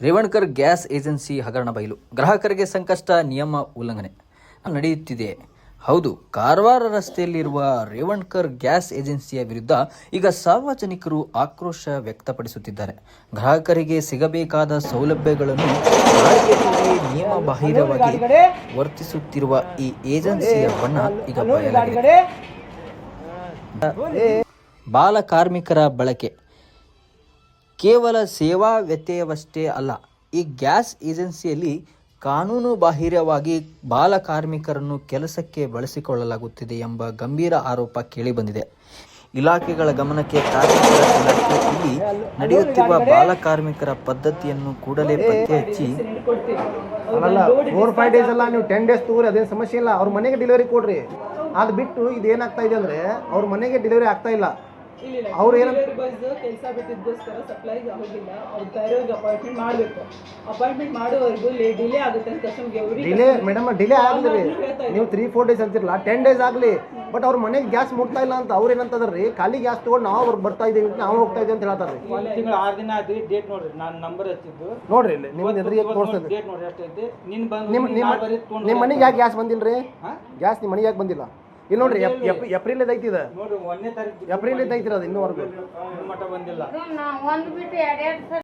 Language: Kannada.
ರೇವಣ್ಕರ್ ಗ್ಯಾಸ್ ಏಜೆನ್ಸಿ ಹಗರಣ ಬಯಲು. ಗ್ರಾಹಕರಿಗೆ ಸಂಕಷ್ಟ, ನಿಯಮ ಉಲ್ಲಂಘನೆ ನಡೆಯುತ್ತಿದೆ. ಹೌದು, ಕಾರವಾರ ರಸ್ತೆಯಲ್ಲಿರುವ ರೇವಣ್ಕರ್ ಗ್ಯಾಸ್ ಏಜೆನ್ಸಿಯ ವಿರುದ್ಧ ಈಗ ಸಾರ್ವಜನಿಕರು ಆಕ್ರೋಶ ವ್ಯಕ್ತಪಡಿಸುತ್ತಿದ್ದಾರೆ. ಗ್ರಾಹಕರಿಗೆ ಸಿಗಬೇಕಾದ ಸೌಲಭ್ಯಗಳನ್ನು ನಿಯಮ ಬಾಹಿರವಾಗಿ ವರ್ತಿಸುತ್ತಿರುವ ಈ ಏಜೆನ್ಸಿಯ ಬಣ್ಣ ಈಗ ಬಯಲಾಗಿದೆ. ಬಾಲ ಕಾರ್ಮಿಕರ ಬಳಕೆ ಕೇವಲ ಸೇವಾ ವ್ಯತ್ಯಯವಷ್ಟೇ ಅಲ್ಲ, ಈ ಗ್ಯಾಸ್ ಏಜೆನ್ಸಿಯಲ್ಲಿ ಕಾನೂನು ಬಾಹಿರವಾಗಿ ಬಾಲ ಕಾರ್ಮಿಕರನ್ನು ಕೆಲಸಕ್ಕೆ ಬಳಸಿಕೊಳ್ಳಲಾಗುತ್ತಿದೆ ಎಂಬ ಗಂಭೀರ ಆರೋಪ ಕೇಳಿಬಂದಿದೆ. ಇಲಾಖೆಗಳ ಗಮನಕ್ಕೆ ಕಾರ್ಮಿಕರ ಇಲಾಖೆ ಇಲ್ಲಿ ನಡೆಯುತ್ತಿರುವ ಬಾಲ ಕಾರ್ಮಿಕರ ಪದ್ಧತಿಯನ್ನು ಕೂಡಲೇ ಪತ್ತೆ ಹಚ್ಚಿ 4-5 ಡೇಸ್ ಅಲ್ಲ, ನೀವು 10 ಡೇಸ್ ತಗೋರಿ, ಅದೇನು ಸಮಸ್ಯೆ ಇಲ್ಲ. ಅವ್ರ ಮನೆಗೆ ಡೆಲಿವರಿ ಕೊಡ್ರಿ. ಅದು ಬಿಟ್ಟು ಇದೇನಾಗ್ತಾ ಇದೆ ಅಂದರೆ ಅವ್ರ ಮನೆಗೆ ಡೆಲಿವರಿ ಆಗ್ತಾ ಇಲ್ಲ. ಅವ್ರು ಏನು ಕೆಲಸ ಬಿಟ್ಟಿದ್ದೋಸ್ಕರ ಸಪ್ಲೈಗೆ ಹೋಗಿಲ್ಲ. ಅವ್ರು ಬೇರೆಯವ್ರಿಗೆ ಅಪಾಯಿಂಟ್ಮೆಂಟ್ ಮಾಡಬೇಕು. ಅಪಾಯಿಂಟ್ಮೆಂಟ್ ಮಾಡೋವರೆಗೂ ಡಿಲೇ ಆಗುತ್ತೆ ಅಂತ ಕಸ್ಟಮರ್ಗೆ. ಡಿಲೇ ಮೇಡಮ್, ಡಿಲೇ ಆಗಲಿ ರೀ. ನೀವು 3-4 ಡೇಸ್ ಅಂತಿರಲ್ಲ, 10 ಡೇಸ್ ಆಗಲಿ. ಬಟ್ ಅವ್ರ ಮನೆಗೆ ಗ್ಯಾಸ್ ಮುಟ್ತಾ ಇಲ್ಲ ಅಂತ ಅವ್ರು ಏನಂತದಾರ ರೀ, ಖಾಲಿ ಗ್ಯಾಸ್ ತೊಗೊಂಡು ನಾವು ಅವ್ರು ಬರ್ತಾ ಇದ್ದೀವಿ, ನಾವು ಹೋಗ್ತಾ ಇದ್ದೀವಿ ಅಂತ ಹೇಳ್ತಾರೆ ರೀ. 1 ತಿಂಗಳು 6 ದಿನ ಆದ್ರಿ. ಡೇಟ್ ನೋಡ್ರಿ, ನಾನು ನಂಬರ್ ಹಚ್ಚಿದ್ದು ನೋಡ್ರಿ. ಇಲ್ಲಿ ನಿಮ್ಮ ಎದುರಿಗೆ ತೋರಿಸ್ತದೆ ಡೇಟ್ ನೋಡ್ರಿ ಎಷ್ಟೈತಿ. ನಿಮ್ಮ ಮನೆಗೆ ಯಾಕೆ ಗ್ಯಾಸ್ ಬಂದಿಲ್ಲ ರೀ? ಗ್ಯಾಸ್ ನಿಮ್ಮ ಮನೆಗೆ ಯಾಕೆ ಬಂದಿಲ್ಲ? ಇಲ್ಲಿ ನೋಡ್ರಿ, ಏಪ್ರಿಲ್ ಐತಿದೆ ನೋಡ್ರಿ, 1ನೇ ತಾರೀಕು ಏಪ್ರಿಲ್ ಐತಿರೋದು ಇನ್ನೂವರೆಗೂ ಮಟ್ಟ ಬಂದಿಲ್ಲ.